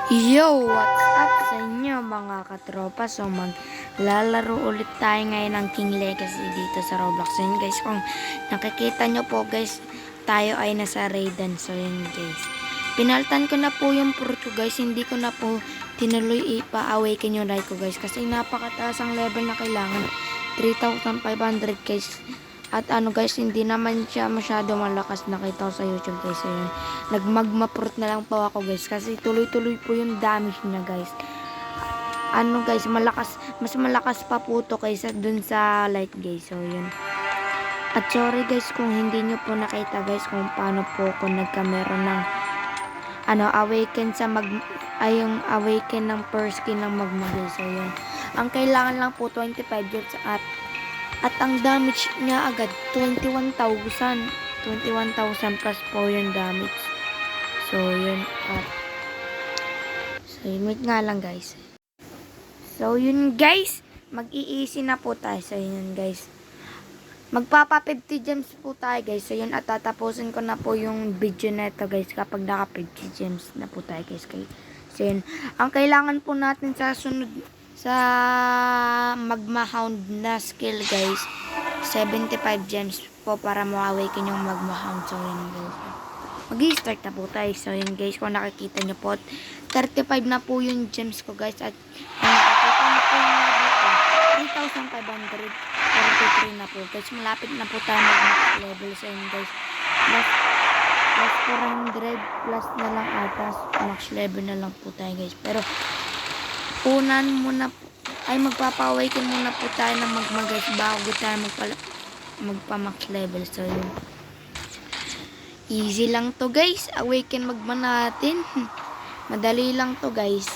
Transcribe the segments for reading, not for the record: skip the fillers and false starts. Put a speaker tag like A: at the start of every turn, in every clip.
A: Yo! What's up sa inyo mga katropa? So maglalaro ulit tayo ngayon ng King Legacy dito sa Roblox. So yun guys, kung nakikita nyo po guys, tayo ay nasa Raidan. So yun guys, pinaltan ko na po yung Purto guys. Hindi ko na po tinuloy ipa-awaken yung right ko guys. Kasi napakataas ang level na kailangan. 3,500 guys. At ano guys, hindi naman siya masyado malakas, nakita ko sa YouTube guys. So yun, nagmagma fruit na lang po ako guys. Kasi tuloy-tuloy po yung damage niya guys. Ano guys, mas malakas pa po to kaysa dun sa light guys. So yun. At sorry guys kung hindi nyo po nakita guys kung paano po ako nagkameron ng awaken sa yung awaken ng first skin ng magma guys. So yun. Ang kailangan lang po 25 years at ang damage niya agad 21,000. 21,000 plus po yung damage. So yun. So yun, wait nga lang guys. So yun guys, mag-i-easy na po tayo. So yun guys, magpapa 50 gems po tayo guys. So yun, at tatapusin ko na po yung video na ito guys kapag naka 50 gems na po tayo guys. So yun, ang kailangan po natin sa sunod sa magma hound na skill guys, 75 gems po para ma-awaken yung magma hound. So yun guys, mag-i-start na po tayo. So yun guys, kung nakikita nyo po, 35 na po yung gems ko guys. At kung nakikita nyo po yung level ko, 3,543 na po guys. Malapit na po tayo mag-max level. So yun guys, plus 400 plus na lang atas, max level na lang po tayo guys. Pero unan muna po, ay magpapa-awaken muna po tayo ng magma guys bago tayo magpa-max level. So yun, easy lang to guys, awaken magma natin. Madali lang to guys,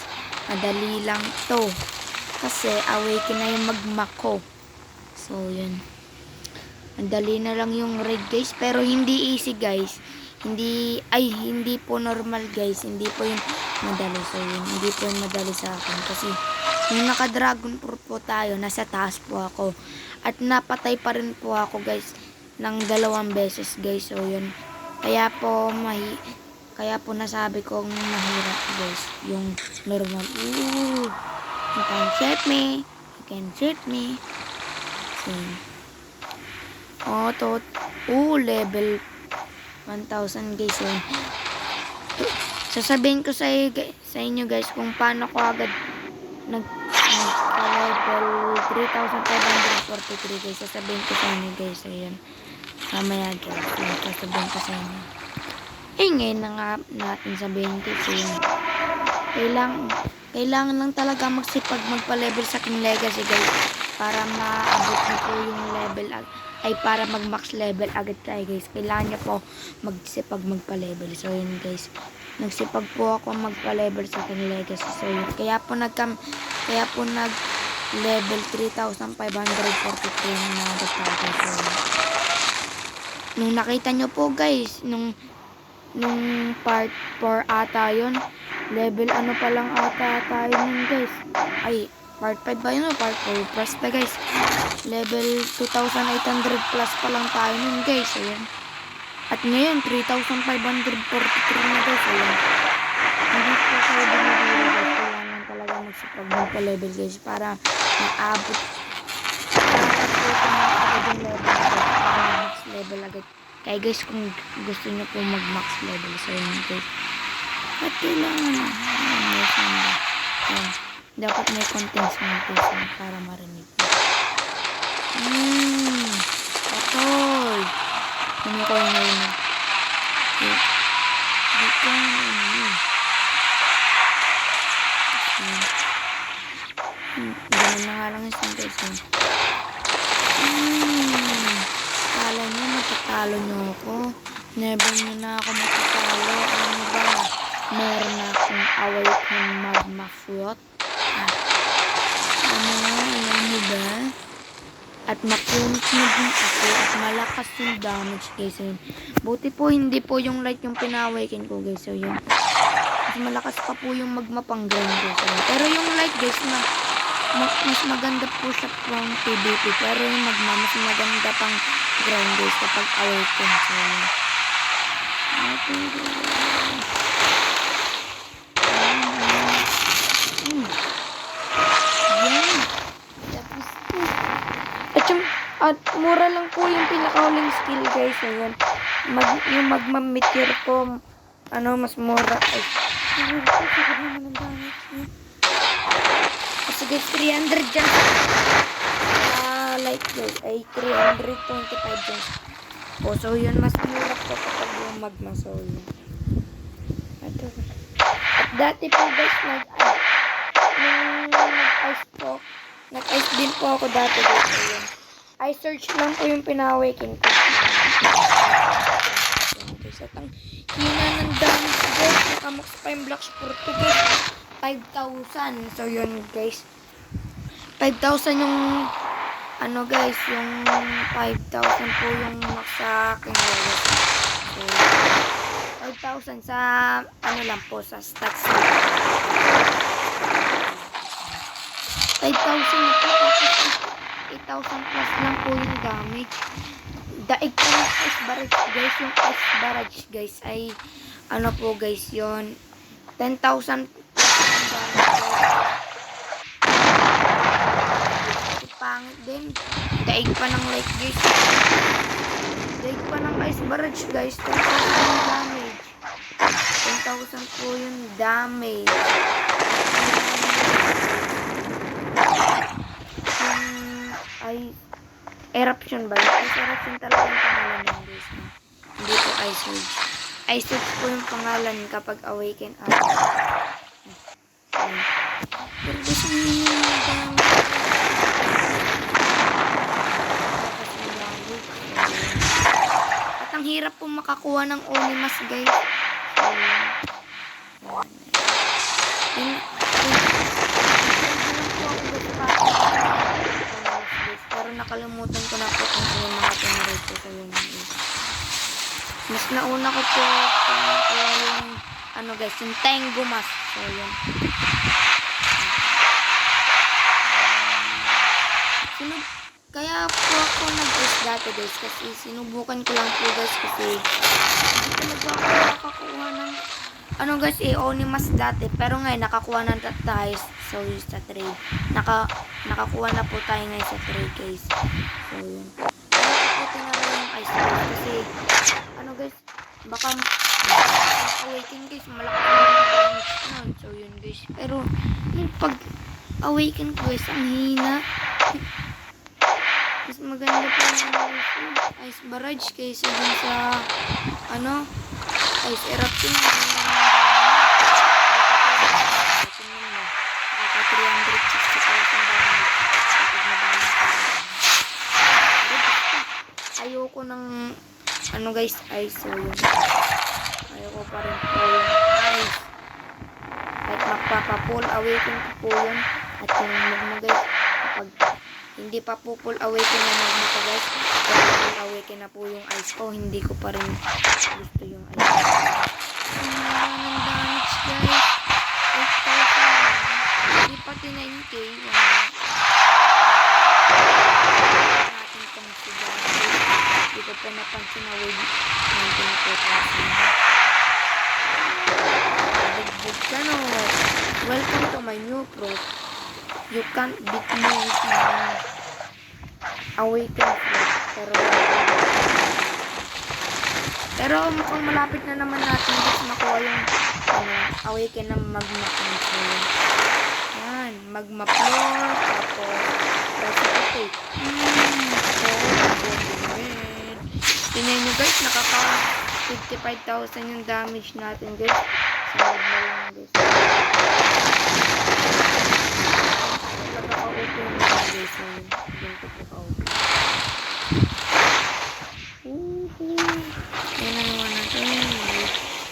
A: madali lang to kasi awaken na yung magma ko. So yun, madali na lang yung raid guys, pero hindi easy guys. Hindi po normal guys, hindi po yung madali. So yun, hindi po yung madali sa akin kasi yung naka dragon fruit po tayo, nasa taas po ako at napatay pa rin po ako guys ng 2 beses guys. So yun, kaya po nasabi kong mahirap guys yung normal. Ooh, you can shoot me, you can shoot me. So level 1,000 guys. So sasabihin ko sa inyo guys kung paano ko agad nagka-level 3,543 guys. Sasabihin ko sa inyo guys. So yun, mamaya guys, sasabihin ko sa inyo. Ngayon na nga natin sabihin kasi yun, kailangan lang talaga magsipag magpa-level sa King Legacy guys para maabot nyo po yung level ay para mag-max level agad tayo guys. Kailangan nyo po magsipag magpa-level. So yun guys, nagsipag po ako magpa-level sa King Legacy. So yun, kaya po nag-level 3,543 na agad tayo guys. So, nung nakita nyo po guys, nung part 4 ata yun, level ano pa lang ata tayo nun guys, ay part 5 ba yun o part 4 plus na guys, level 2,800 plus pa lang tayo nun guys. Ayan, at ngayon 3,543 na guys. Ayan, hindi po kayo binibiro guys, kailangan talaga magsipag magpa-level guys para maabot yung level guys, para max level agad. Kaya guys, kung gusto nyo po mag-max level, so yun guys, at kailangan dapat may contents mga guys para marinig po. Patoy, hindi ko yung narinig. Ganun na nga lang yung guys. Kala nyo matatalo nyo ako, never nyo na ako matatalo. Alam nyo ba, meron na akong awaken magma fruit. Alam nyo ba? At mapunit nyo din ako at malakas yung damage guys. So, buti po hindi po yung light yung pina-awaken ko guys. So yun, mas malakas pa po yung magma pang grind guys. So, pero yung light guys mas maganda po siya pang PvP, pero yung magma mas maganda pang grind guys kapag awaken. So yun, At mura lang po yung pinakahuling skill guys. Ayan. Yung magma-meteor po, mas mura. Ay, siguro naman ang damage niya. Kasi guys, 300 dyan. Like guys, ay 325 dyan. So yun, mas mura po kapag yung magma. So yun. At dati po guys, nag-ice din po ako dati guys. Ayun. I search lang po yung pinawakin ko. At ang hina ng damage guys, nakamax pa yung Black Sport ko guys. 5,000. So yun guys. 5,000 yung guys, yung 5,000 po yung max sa akin guys. So, 5,000 sa lang po sa stats. 5,000 na po, tapos 8,000 plus lang po yung damage. Daig po yung ice barrage guys. Yung ice barrage guys ay po guys yun 10,000 plus yung damage guys. Pangit din. Daig pa ng like guys. Daig pa ng ice barrage guys. 10,000 yung damage. 10,000 po yung damage. Ay eruption ba? Ice eruption talaga yung pangalan ng guys. Hindi po ice surge. Ice surge po yung pangalan kapag awaken up. Pero guys, at ang hirap po makakuha ng Onimas guys. Pero nakalimutan ko na po kung ano yung mga pinarate ko sa yun. Mas nauna ko po yung guys, yung Tango Mask. So yun. Kaya po ako nag-ice dati guys kasi sinubukan ko lang po guys kasi hindi talaga ako nakakuha ng guys, Onimas dati. Pero ngayon nakakuha na tayo so sa trade. Nakakuha na po tayo ngayon sa trade guys. So yun. Kaya po tinara yung ice guys kasi guys, baka awaken guys, malaki yung damage nun. So yun guys. Pero yung pag awaken guys, ang hina. Mas maganda po yung ice barrage kaysa dun sa ice eruption. Naka 360,000 damage. Ayoko ng guys, ice. So yun. Ayoko pa rin po yung ice. Kahit magpapa-pull awaken ko po yun. At yung magma guys, kapag hindi pa po full awaken yung magma ko guys, kapag full awaken na po yung ice ko, hindi ko pa rin gusto yung ice. Ang damage guys. 8,000. Hindi pati 9k. Natin itong sigaw. Hindi ko po napansin na wave. Natin na po kasi. Bugbog ka no. Welcome to my new pro. You can't beat me with my awaken float. Pero mukhang malapit na naman natin guys makuha yung awaken ng magma control. Yan, magma floor, tapos precipitate. Tingnan nyo guys, nakaka 55,000 yung damage natin guys. Sa magma lang guys. Nagkaka-open na guys. Ganito po ka-open. Yan ang naman natin.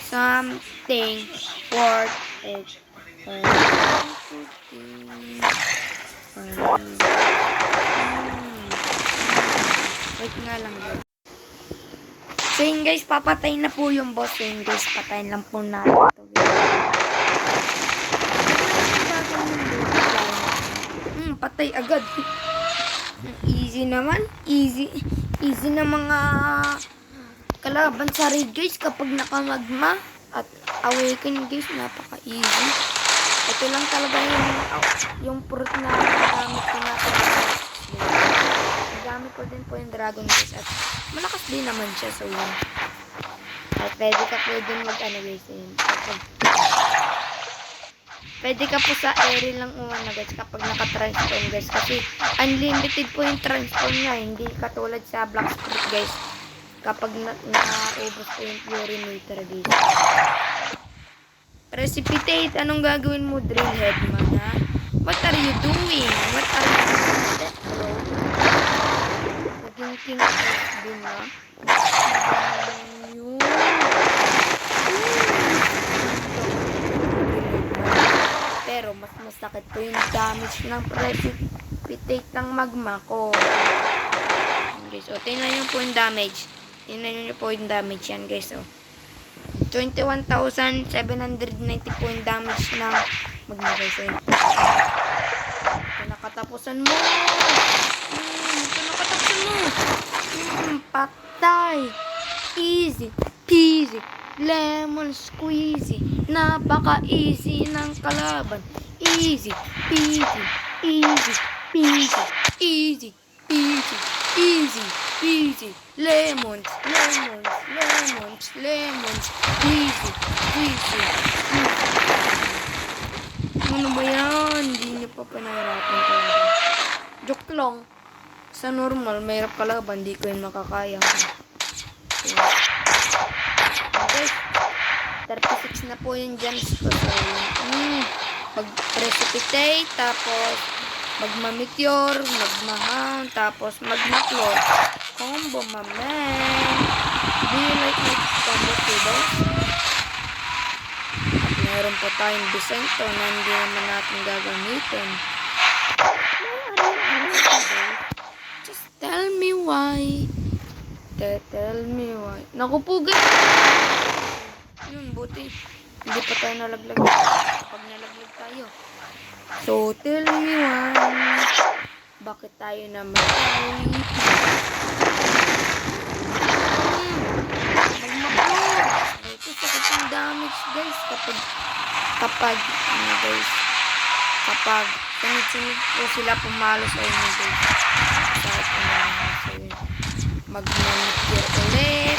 A: Something worth it. Wait nga lang guys. So yun guys, papatayin na po yung boss. So yun guys, patayin lang po natin ito guys. Patay agad. Easy naman. Easy na mga kalaban sa raid guys kapag nakamagma at awaken guys, napaka-easy. Ito lang talaga yung fruit na gamit ko natin. gamit ko din po yung dragon guys. At malakas din naman siya. So yun. At pwede mag-ano guys. Yun. Pwede ka po sa area lang umano guys kapag naka-transform guys. Kasi unlimited po yung transform niya. Hindi katulad sa Black Spirit guys. Kapag naubos po yung Purinator guys. Precipitate, anong gagawin mo? Drillhead man ha? What are you doing? What are you doing? Bro? Naging king of din ha? Yun. Pero mas masakit po yung damage ng precipitate ng magma ko. Okay, so tingnan nyo po yung damage. Tingnan nyo po yung damage yan guys. So, 21,790 po yung damage ng magma guys. So, ito nakatapusan mo. Ito nakatapusan mo. Patay. Easy peasy. Lemon squeezy. Napaka-easy ng kalaban. Easy peasy. Easy peasy. Easy peasy. Easy peasy. Lemons. Easy peasy. Ano ba yan? Hindi niyo pa pinahirapan talaga. Joke lang. Sa normal, mahirap kalaban. Hindi ko yun makakaya. Okay. 36 na po yung gems ko. So, mag-precipitate, tapos magma-meteor, magma-hound, tapos magma-floor. Combo, my man. Do you like my combo table? At meron pa tayong Bisento na hindi naman natin gagamitin. Just tell me why. Tell me why. Naku po guys. Yun, buti. Hindi pa tayo nalaglag. Pag nalaglag tayo. So, tell me why. Bakit tayo namatay? Magmapur. Ito, sakit yung damage guys. Kapag sunod-sunod po sila pumalo sa inyo guys. Kahit sa inyo. Magmamikir ulit.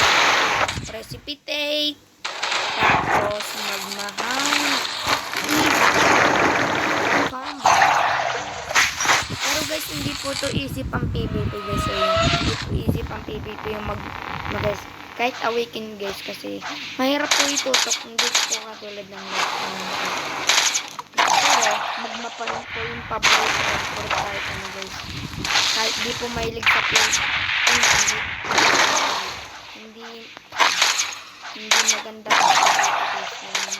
A: Precipitate. Tapos magmahang. Pero guys, hindi po to easy pang PvP guys. So, hindi po easy pang PvP yung guys. Kahit awaken guys kasi mahirap po itutok. Hindi po katulad ng pero magma pa rin po yung paborito for kahit ano guys. Kahit di po mahilig sa play. Hindi maganda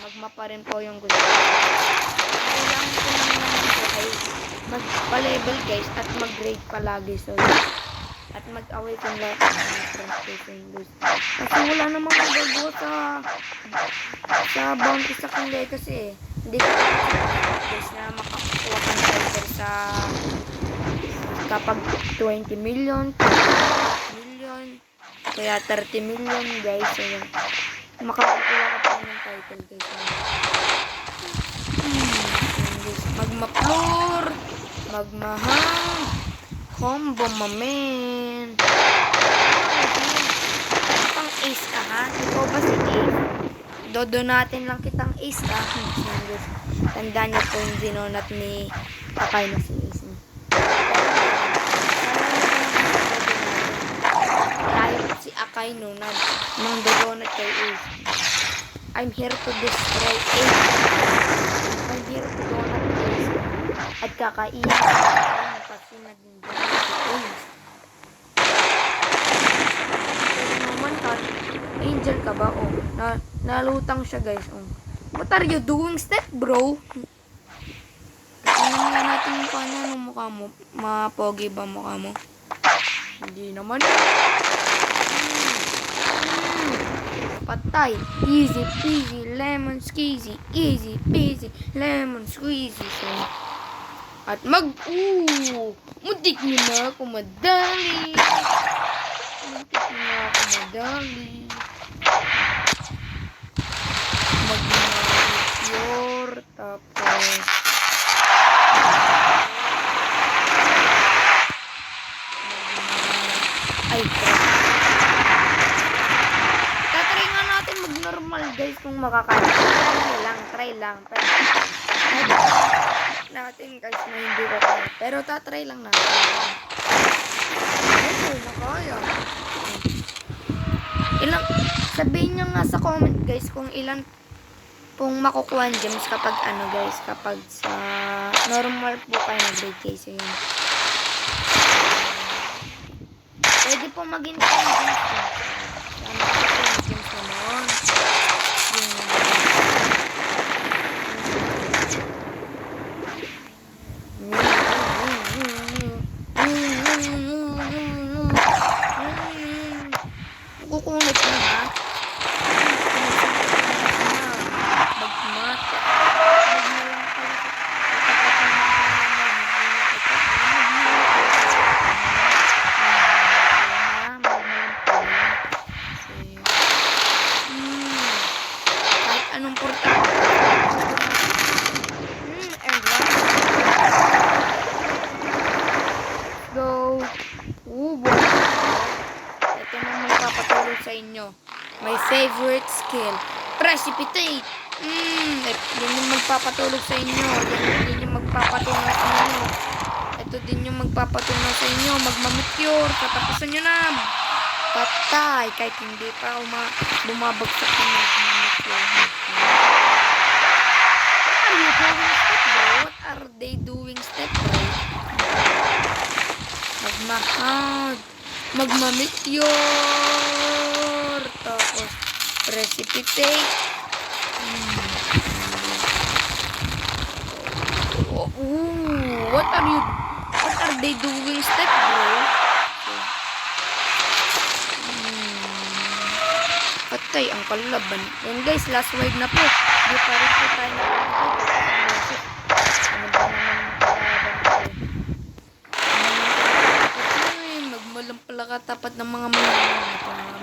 A: magma pa rin po yung gusto. Kailangan ko lang naman po ay magpa-level guys at mag-grade palagi. So, at mag-away kung lahat ng translation guys. Kasi wala namang magagawa sa bounty sa King Legacy eh. Hindi ko guys na makakuha ka ng title sa kapag 20 million, 20 million, kaya 30 million guys. So, yun. Makakuha ka pa ng title guys. Magma-floor, magmahang, combo mamen. Pang ace ka ha? Ikaw ba si Ace? Dodonatin lang kitang ace ka. Tandaan niyo po yung dinonat ni Papay na si Ace. Tayo si Akay no nang dodonat kay Ace. I'm here to destroy Ace. I'm here to donut Ace. At kakainin kasi naging donut si Ace. Naman ka, angel ka ba? Oh, nalutang siya guys. Oh. What are you doing, step bro? Tingnan nga natin yung mukha niya. Anong mukha mo? Mapogi ba mukha mo? Hindi naman. Patay. Easy peasy lemon squeezy. Easy peasy lemon squeezy. So, at muntik niyo na ako madali. Muntik niyo na ako madali. Mag-pure. Tapos kung makakaya. Try lang. Pero, natin guys na hindi ko kaya. Pero tatry lang natin. Oo, makaya. Sabihin nyo nga sa comment guys kung ilan pong makukuha gems kapag guys, kapag sa normal po kayo nag-raid guys. So, yun. Pwede po maging 10 gems po. Sana po 10 gems naman. Kukunot na ha. Anong portal? And go. Boy. Ito na magpapatulog sa inyo. My favorite skill. Precipitate. Yan yung magpapatulog sa inyo. Yan yung magpapatulog sa inyo. Ito din yung magpapatulog sa inyo. Magmamature. Katapusan nyo na. Patay. Kahit hindi pa bumabagsak yung magmamature. What are they doing step bro? Magmahag. Magmamature. Tapos precipitate. What are they doing step bro? Patay ang kalaban. Yan guys, last wave na po. Di pa rin po tayo nakakita. Ano ba naman ang kalaban ko? Magmalam pala katapat ng mga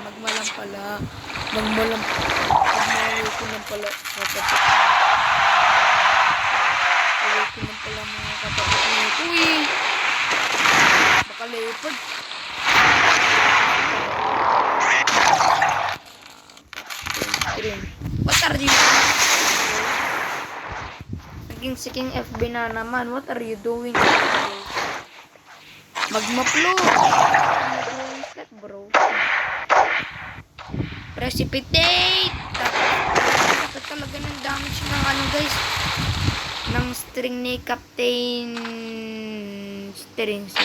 A: magmalam pala. Magmalam ko lang pala katapat. Away ko lang pala mga katapat nito eh. Baka leopard. What are you doing? Naging siking FB na naman. What are you doing? Magma-flow. Step bro. Precipitate. Tapos talaga ng damage ng guys. Ng string ni Captain String. So,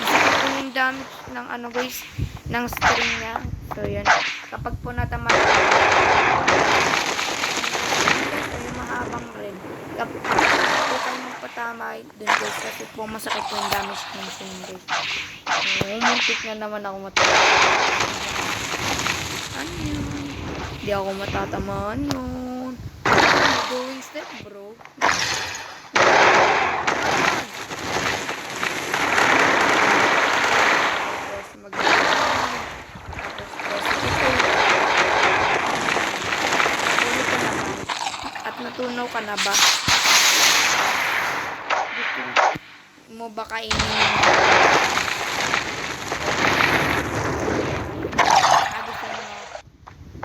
A: masakit po yung damage ng guys. Ng string niya. So yun. Kapag po natamaan yung mahabang red. Kapag po kayo magpatama dun guys. Kasi po masakit po yung damage ng string guys. Muntik na naman ako matatamaan. Ano yun? Hindi ako matatamaan yun. Going step bro. Natunaw ka na ba? Mo ba kainin? Gusto mo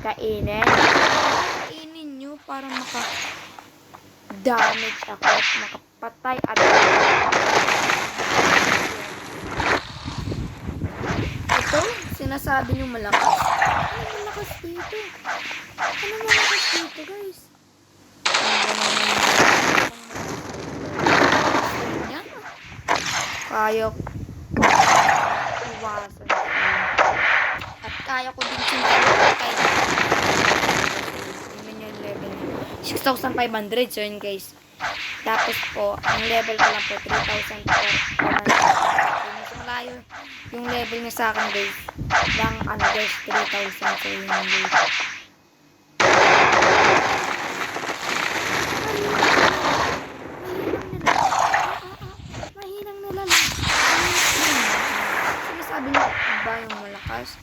A: kainin? Kainin nyo para maka-damage ako at makapatay at ito, sinasabi nyo malakas. Ano malakas dito? Ano malakas dito guys? Kaya iwasan at kaya ko din kahit yun yung level 6,500. So yun guys, tapos po ang level ko lang po 3,400. Mas malayo yung level niya sa akin guys lang guys 3,000. So yun guys. Sabi niya ba yung malakas?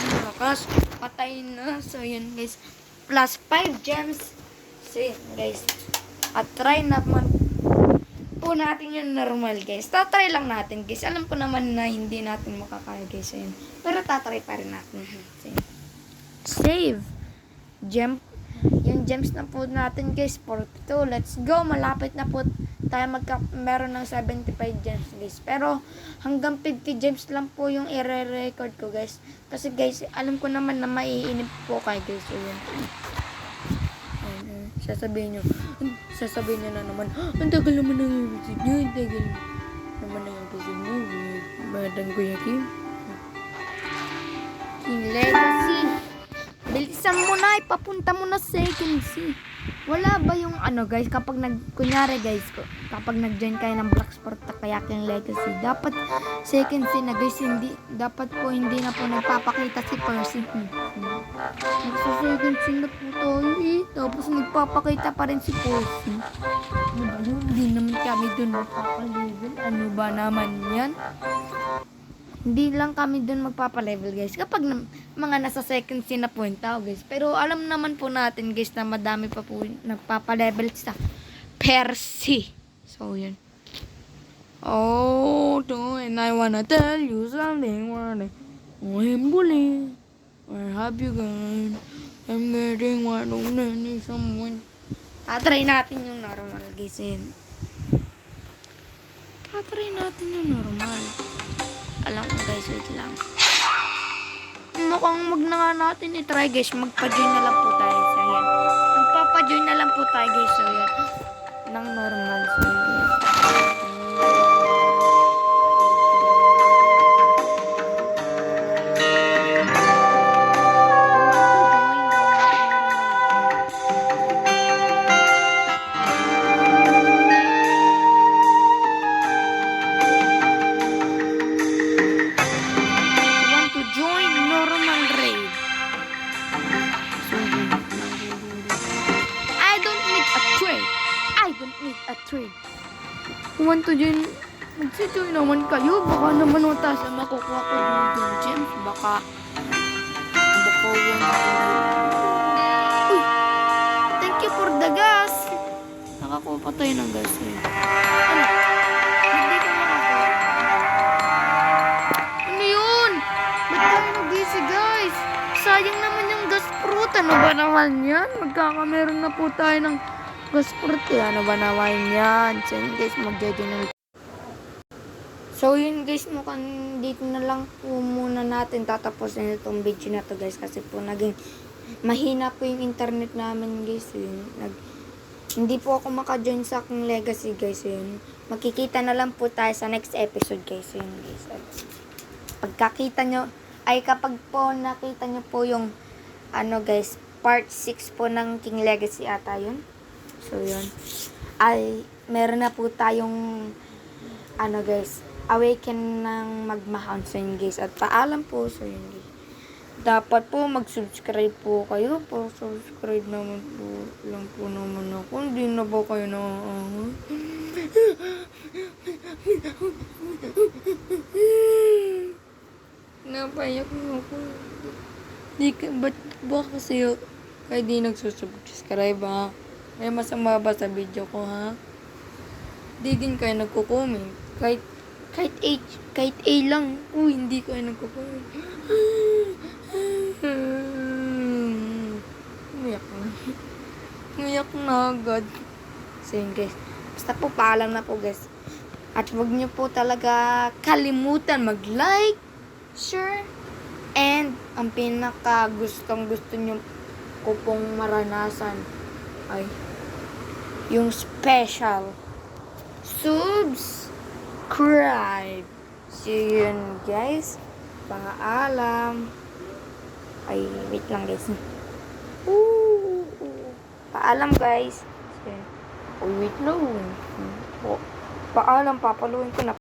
A: Malakas. Patay na. So yun guys. Plus 5 gems. So yun guys. At try naman po natin yung normal guys. Tatry lang natin guys. Alam ko naman na hindi natin makakaya guys. So yun. Pero tatry pa rin natin. So yun. Save. Gem. Yung gems na po natin guys, 42. Let's go. Malapit na po tayo meron ng 75 gems guys. Pero hanggang 50 gems lang po yung i-record ko guys. Kasi guys, alam ko naman na maiinip po kayo guys. So yun. Sasabihin nyo na naman, ang tagal naman ng episode nyo, ang tagal naman ng episode nyo. Badan ko yung Kim. King Legacy. Bilisan mo na, ipapunta mo na second C. Wala ba yung guys, kapag kunyari guys, kapag nag-join kayo ng Blacksport kaya King Legacy, dapat second C na guys, dapat po hindi na po nagpapakita si Percy. Sa second C na po tayo tapos nagpapakita pa rin si Percy. Hindi naman kami dun magpapalevel. Ano ba naman yan? Hindi lang kami dun magpapalevel guys. Kapag mga nasa second scene na po yung tao guys. Pero alam naman po natin guys na madami pa po nagpapalevel sa Percy. So yun. Oh, and I wanna tell you something. I'm bully. Where have you gone? I'm getting one on any someone. Tatry natin yung normal guys. Tatry natin yung normal. Alam ko guys, wait lang. Mukhang wag na nga natin i-try guys. Magpa-join na lang po tayo. So yan. Magpapa-join na lang po tayo guys. So yan. Nang normal. So yan. Want to join, mag-join naman kayo. Baka naman sa makukuha ko ng gems. Baka uy, thank you for the gas. Nakakuha pa tayo ng gas eh. Hindi ko nakakuha. Ano yun? Ba't tayo nag-busy guys? Sayang naman yung gas fruit. Ano ba naman yan? Magkakameron na po tayo ng gas fruit. Ano ba naman yan? So yun guys, mag-join. So yun guys, mukhang dito na lang po muna natin tatapusin itong video na to guys. Kasi po naging mahina po yung internet namin guys. Yun, hindi po ako maka-join sa King Legacy guys. Yun, makikita na lang po tayo sa next episode guys. Yun guys. At pagkakita nyo, ay kapag po nakita nyo po yung guys, part 6 po ng King Legacy ata yun. So yun, ay meron na po tayong guys, awaken ng magma-hound. So yun guys, at paalam po. So yun guys, dapat po mag-subscribe po kayo. Subscribe naman po lang po naman ako. Hindi na ba kayo na napayak mo ako. Ba't ba kasi kaya di nagsusubscribe ha? May masama ba sa video ko ha? Di din kayo nagko-comment. Kahit A lang. Hindi kayo nagko-comment. Umiyak na agad. So yun guys. Basta po paalam na po guys. At huwag nyo po talaga kalimutan mag-like, share, and ang pinaka gusto nyo ko pong maranasan ay yung special subscribe. So yun guys, paalam. Ay wait lang guys. Paalam guys. So, wait lang. Paalam, papaluin ko na.